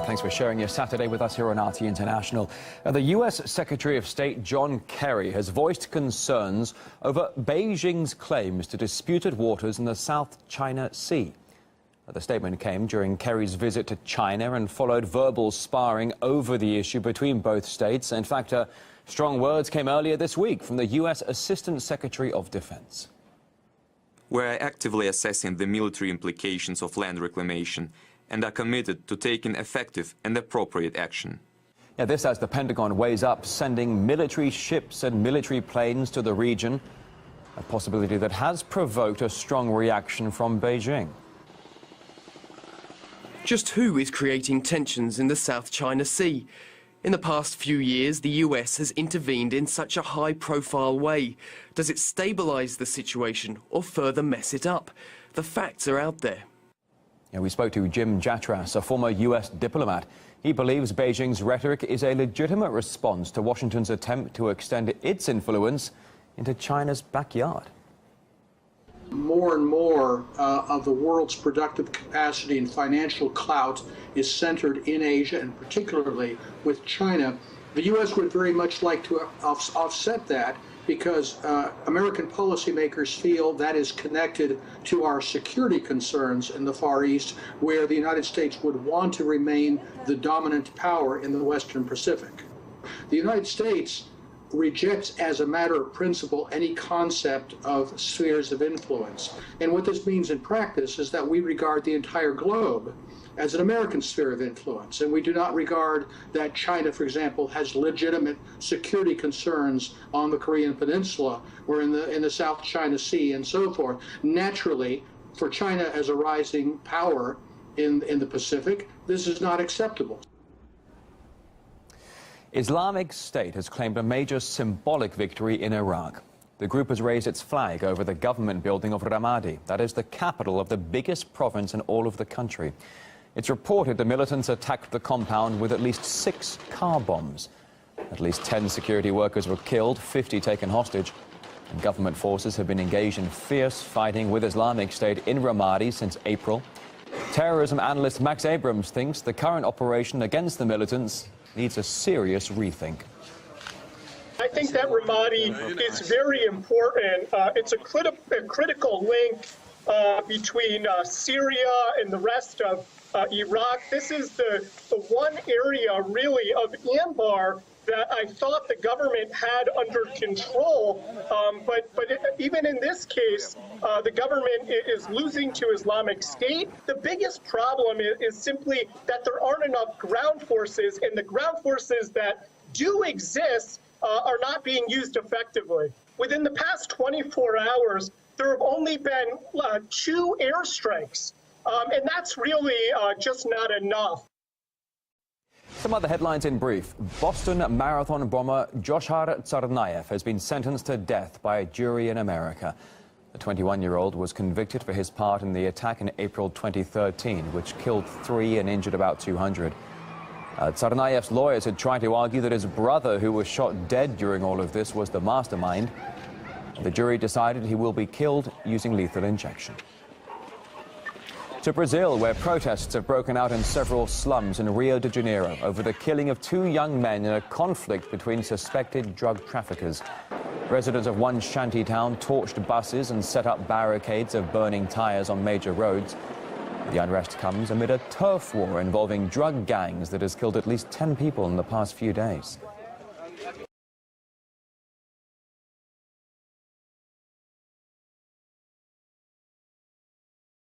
Thanks for sharing your Saturday with us here on RT International. The U.S. Secretary of State John Kerry has voiced concerns over Beijing's claims to disputed waters in the South China Sea. The statement came during Kerry's visit to China and followed verbal sparring over the issue between both states. In fact, strong words came earlier this week from the U.S. Assistant Secretary of Defense. We're actively assessing the military implications of land reclamation and are committed to taking effective and appropriate action. Yeah, this as the Pentagon weighs up sending military ships and military planes to the region, a possibility that has provoked a strong reaction from Beijing. Just who is creating tensions in the South China Sea? In the past few years, the US has intervened in such a high-profile way. Does it stabilize the situation or further mess it up? The facts are out there. Yeah, we spoke to Jim Jatras, a former US diplomat. He believes Beijing's rhetoric is a legitimate response to Washington's attempt to extend its influence into China's backyard. More and more of the world's productive capacity and financial clout is centered in Asia, and particularly with China. The U.S. would very much like to offset that because American policymakers feel that is connected to our security concerns in the Far East, where the United States would want to remain the dominant power in the Western Pacific. The United States rejects as a matter of principle any concept of spheres of influence. And what this means in practice is that we regard the entire globe as an American sphere of influence, and we do not regard that China, for example, has legitimate security concerns on the Korean Peninsula or in the South China Sea and so forth. Naturally, for China as a rising power in the Pacific, this is not acceptable. Islamic State has claimed a major symbolic victory in Iraq. The group has raised its flag over the government building of Ramadi, that is the capital of the biggest province in all of the country. It's reported the militants attacked the compound with at least 6 car bombs. At least 10 security workers were killed, 50 taken hostage, and government forces have been engaged in fierce fighting with Islamic State in Ramadi since April. Terrorism analyst Max Abrams thinks the current operation against the militants needs a serious rethink. I think that Ramadi is very important. It's a critical link between Syria and the rest of Iraq. This is the one area, really, of Anbar that I thought the government had under control. But even in this case, the government is losing to Islamic State. The biggest problem is simply that there aren't enough ground forces, and the ground forces that do exist are not being used effectively. Within the past 24 hours, there have only been 2 airstrikes, and that's really just not enough. Some other headlines in brief. Boston Marathon bomber Joshar Tsarnaev has been sentenced to death by a jury in America. The 21-year-old was convicted for his part in the attack in April 2013, which killed 3 and injured about 200. Tsarnaev's lawyers had tried to argue that his brother, who was shot dead during all of this, was the mastermind. The jury decided he will be killed using lethal injection. To Brazil, where protests have broken out in several slums in Rio de Janeiro over the killing of 2 young men in a conflict between suspected drug traffickers. Residents of one shanty town torched buses and set up barricades of burning tires on major roads. The unrest comes amid a turf war involving drug gangs that has killed at least 10 people in the past few days.